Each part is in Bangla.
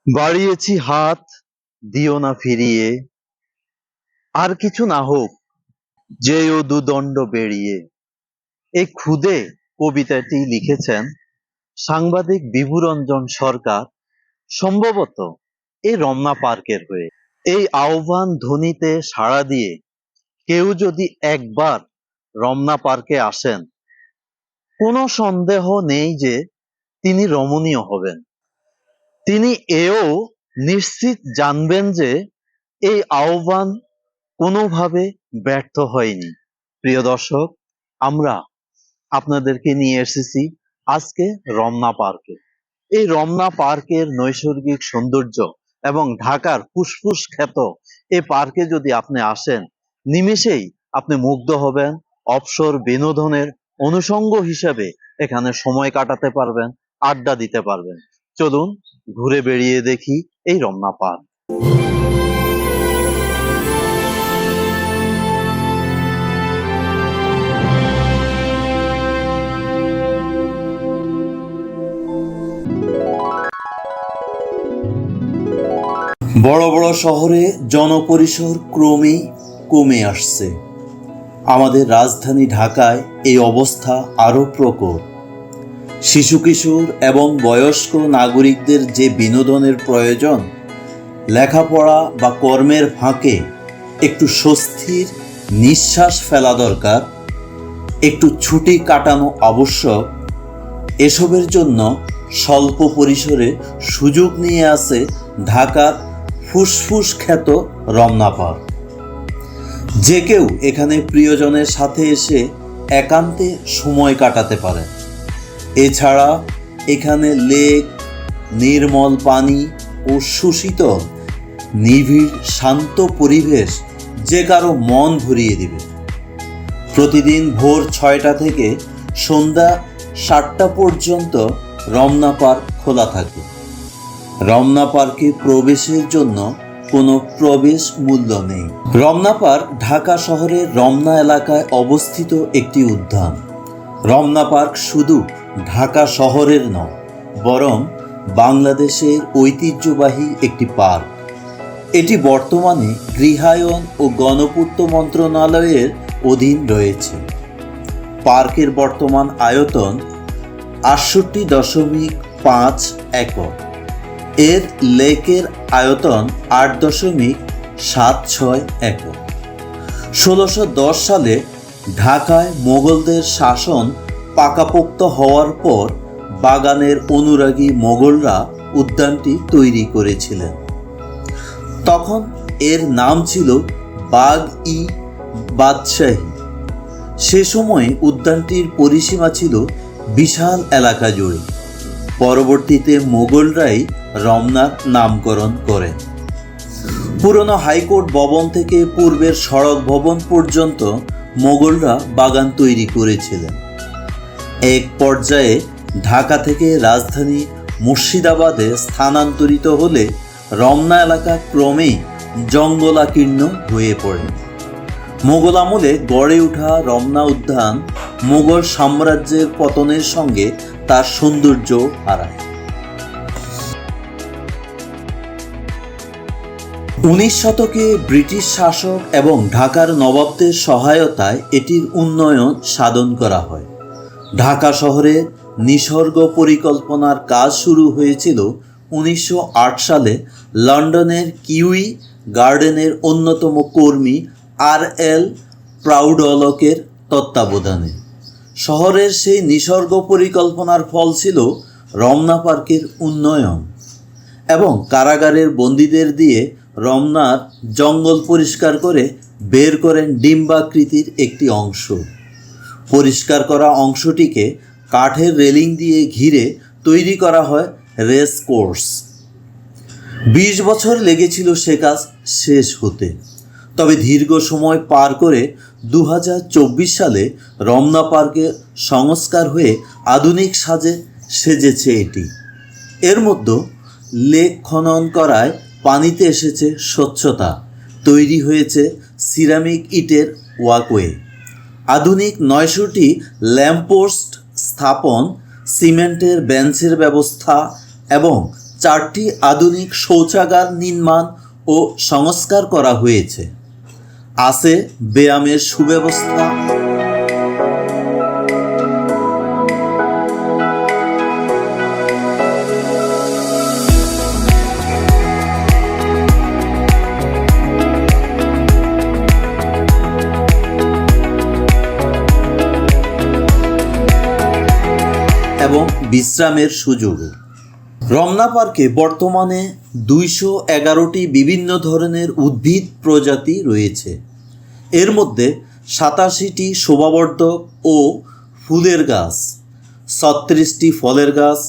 বাড়িয়েছি হাত, দিও না ফিরিয়ে, আর কিছু না হোক, যেও দুদণ্ড বেরিয়ে। এই ক্ষুদে কবিতাটি লিখেছেন সাংবাদিক বিভুরঞ্জন সরকার, সম্ভবত এই রমনা পার্কের হয়ে। এই আহ্বান ধ্বনিতে সাড়া দিয়ে কেউ যদি একবার রমনা পার্কে আসেন, কোনো সন্দেহ নেই যে তিনি রমণীয় হবেন। তিনি এও নিশ্চিত জানবেন যে এই আহ্বান কোনোভাবে ব্যর্থ হয়নি। প্রিয় দর্শক, আমরা আপনাদেরকে নিয়ে এসেছি আজকে রমনা পার্কে। এই রমনা পার্কের নৈসর্গিক সৌন্দর্য এবং ঢাকার ফুসফুস খ্যাত এই পার্কে যদি আপনি আসেন, নিমেষেই আপনি মুগ্ধ হবেন। অবসর বিনোদনের অনুষঙ্গ হিসেবে এখানে সময় কাটাতে পারবেন, আড্ডা দিতে পারবেন। চলুন ঘুরে বেড়িয়ে দেখি এই রমনা পার্ক। বড় বড় শহরে জনপরিসর ক্রমেই কমে আসছে। আমাদের রাজধানী ঢাকায় এই অবস্থা আরও প্রকট। শিশু কিশোর এবং বয়স্ক নাগরিকদের যে বিনোদনের প্রয়োজন, লেখাপড়া বা কর্মের ফাঁকে একটু স্বস্তির নিঃশ্বাস ফেলা দরকার, একটু ছুটি কাটানো আবশ্যক, এসবের জন্য স্বল্প পরিসরে সুযোগ নিয়ে আসে ঢাকার ফুসফুস খ্যাত রমনা পার্ক। যে কেউ এখানে প্রিয়জনের সাথে এসে একান্তে সময় কাটাতে পারে। এছাড়া এখানে লেক, নির্মল পানি ও সুশীতল নিবিড় শান্ত পরিবেশ যে কারো মন ভরিয়ে দিবে। প্রতিদিন ভোর 6টা থেকে সন্ধ্যা 7টা পর্যন্ত রমনা পার্ক খোলা থাকে। রমনা পার্কে প্রবেশের জন্য কোনো প্রবেশ মূল্য নেই। রমনা পার্ক ঢাকা শহরের রমনা এলাকায় অবস্থিত একটি উদ্যান। রমনা পার্ক শুধু ঢাকা শহরের নয়, বরং বাংলাদেশের ঐতিহ্যবাহী একটি পার্ক। এটি বর্তমানে গৃহায়ন ও গণপূর্ত মন্ত্রণালয়ের অধীন রয়েছে। পার্কের বর্তমান আয়তন 68.5 একর। এর লেকের আয়তন 8.76 একর। 1610 সালে ঢাকায় মোগলদের শাসন পাকাপোক্ত হওয়ার পর বাগানের অনুরাগী মোগলরা উদ্যানটি তৈরি করেছিলেন। তখন এর নাম ছিল বাগ-ই বাদশাহী। সে সময় উদ্যানটির পরিসীমা ছিল বিশাল এলাকা জুড়ে। পরবর্তীতে মোগলরাই রমনার নামকরণ করেন। পুরনো হাইকোর্ট ভবন থেকে পূর্বের সড়ক ভবন পর্যন্ত মোগলরা বাগান তৈরি করেছিলেন। এক পর্যায়ে ঢাকা থেকে রাজধানী মুর্শিদাবাদে স্থানান্তরিত হলে রমনা এলাকা ক্রমেই জঙ্গলাকীর্ণ হয়ে পড়ে। মোগল আমলে গড়ে ওঠা রমনা উদ্যান মোগল সাম্রাজ্যের পতনের সঙ্গে তার সৌন্দর্য হারায়। 19 শতকে ব্রিটিশ শাসক এবং ঢাকার নবাবদের সহায়তায় এটির উন্নয়ন সাধন করা হয়। ঢাকা শহরে নিসর্গ পরিকল্পনার কাজ শুরু হয়েছিল 1908 সালে লন্ডনের কিউই গার্ডেনের অন্যতম কর্মী আর.এল. প্রাউডলকের তত্ত্বাবধানে। শহরের সেই নিসর্গ পরিকল্পনার ফল ছিল রমনা পার্কের উন্নয়ন এবং কারাগারের বন্দীদের দিয়ে রমনার জঙ্গল পরিষ্কার করে বের করেন ডিম্বাকৃতির একটি অংশ। পরিষ্কার করা অংশটিকে কাঠের রেলিং দিয়ে ঘিরে তৈরি করা হয় রেস কোর্স। 20 বছর লেগেছিল সে কাজ শেষ হতে। তবে দীর্ঘ সময় পার করে 2024 সালে রমনা পার্কে সংস্কার হয়ে আধুনিক সাজে সেজেছে এটি। এর মধ্যে লেক খনন করায় পানিতে এসেছে স্বচ্ছতা, তৈরি হয়েছে সিরামিক ইটের ওয়াকওয়ে, আধুনিক 900টি ল্যাম্পপোস্ট স্থাপন, সিমেন্টের বেঞ্চের ব্যবস্থা এবং 4টি আধুনিক শৌচাগার নির্মাণ ও সংস্কার করা হয়েছে। আছে ব্যায়ামের সুব্যবস্থা, এবং বিশ্রামের সুযোগ। রমনা পার্কে বর্তমানে 211টি বিভিন্ন ধরনের উদ্ভিদ প্রজাতি রয়েছে। এর মধ্যে 87টি শোভাবর্ধক ও ফুলের গাছ, 36টি ফলের গাছ,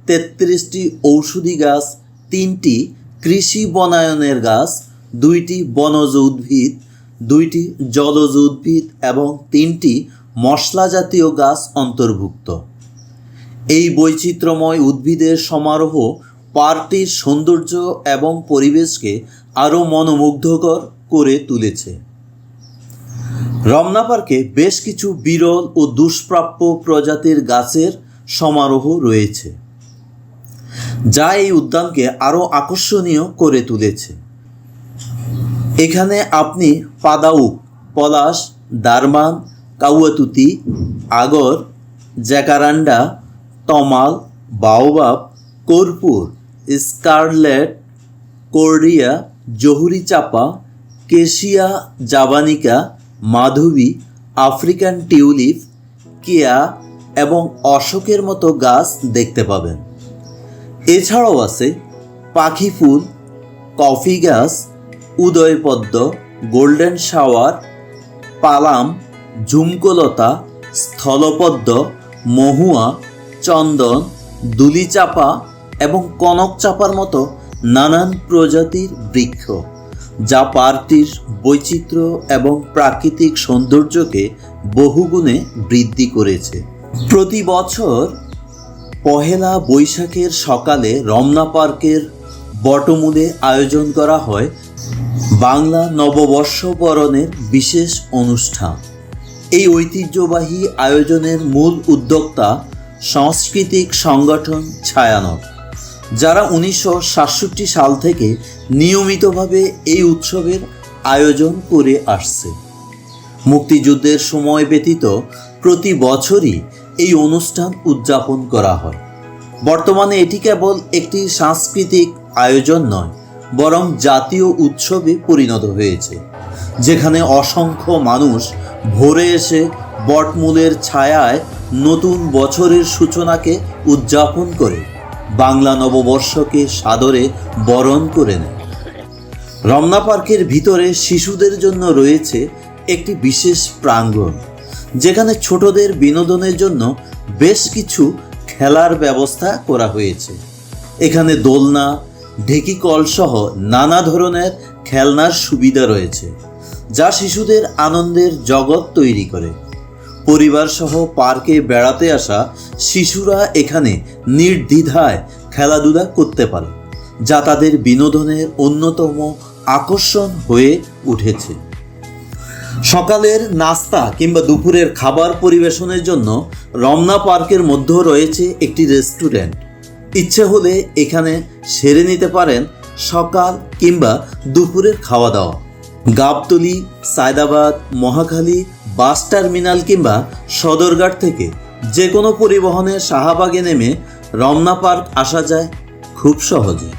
33টি ঔষধি গাছ, 3টি কৃষি বনায়নের গাছ, 2টি বনজ উদ্ভিদ, 2টি জলজ উদ্ভিদ এবং 3টি মশলা জাতীয় গাছ অন্তর্ভুক্ত। এই বৈচিত্র্যময় উদ্ভিদের সমারোহ পার্কটির সৌন্দর্য এবং পরিবেশকে আরও মনোমুগ্ধকর করে তুলেছে। রমনা পার্কে বেশ কিছু বিরল ও দুষ্প্রাপ্য প্রজাতির গাছের সমারোহ রয়েছে, যা এই উদ্যানকে আরও আকর্ষণীয় করে তুলেছে। এখানে আপনি পাদাউক, পলাশ, দারমান, কাউয়াতুতি, আগর, জ্যাকারান্ডা, তমাল, বাওবাব, কর্পূর, স্কারলেট, কর্ডিয়া, জহুরি চাপা, কেশিয়া জাবানিকা, মাধবী, আফ্রিকান টিউলিপ, কেয়া এবং অশোকের মতো গাছ দেখতে পাবেন। এছাড়াও আছে পাখি ফুল, কফি গাছ, উদয়পদ্ম, গোল্ডেন শাওয়ার, পালাম, ঝুমকোলতা, স্থলপদ্ম, মহুয়া, চন্দন, দুলি চাপা এবং কনক চাপার মতো নানান প্রজাতির বৃক্ষ, যা পার্কটির বৈচিত্র্য এবং প্রাকৃতিক সৌন্দর্যকে বহুগুণে বৃদ্ধি করেছে। প্রতি বছর পহেলা বৈশাখের সকালে রমনা পার্কের বটমূলে আয়োজন করা হয় বাংলা নববর্ষ বরণের বিশেষ অনুষ্ঠান। এই ঐতিহ্যবাহী আয়োজনের মূল উদ্যোক্তা সাংস্কৃতিক সংগঠন ছায়ানট, যারা 1967 সাল থেকে নিয়মিতভাবে এই উৎসবের আয়োজন করে আসছে। মুক্তিযুদ্ধের সময় ব্যতীত প্রতি বছরই এই অনুষ্ঠান উদযাপন করা হয়। বর্তমানে এটি কেবল একটি সাংস্কৃতিক আয়োজন নয়, বরং জাতীয় উৎসবে পরিণত হয়েছে, যেখানে অসংখ্য মানুষ ভোরে এসে বটমূলের ছায়ায় নতুন বছরের সূচনাকে উদযাপন করে বাংলা নববর্ষকে সাদরে বরণ করে নেয়। রমনা পার্কের ভিতরে শিশুদের জন্য রয়েছে একটি বিশেষ প্রাঙ্গণ, যেখানে ছোটদের বিনোদনের জন্য বেশ কিছু খেলার ব্যবস্থা করা হয়েছে। এখানে দোলনা, ঢেকি কল সহ নানা ধরনের খেলনার সুবিধা রয়েছে, যা শিশুদের আনন্দের জগৎ তৈরি করে। পরিবার সহ পার্কে বেড়াতে আসা শিশুরা এখানে নির্দ্বিধায় খেলাধুলা করতে পারে, যা তাদের বিনোদনের অন্যতম আকর্ষণ হয়ে উঠেছে। সকালের নাস্তা কিংবা দুপুরের খাবার পরিবেশনের জন্য রমনা পার্কের মধ্যেও রয়েছে একটি রেস্টুরেন্ট। ইচ্ছে হলে এখানে সেরে নিতে পারেন সকাল কিংবা দুপুরের খাওয়া দাওয়া। গাবতলী, সায়দাবাদ, মহাখালী বাস টার্মিনাল কিংবা সদরঘাট থেকে যে কোনো পরিবহনে শাহবাগে নেমে রমনা পার্ক আসা যায় খুব সহজে।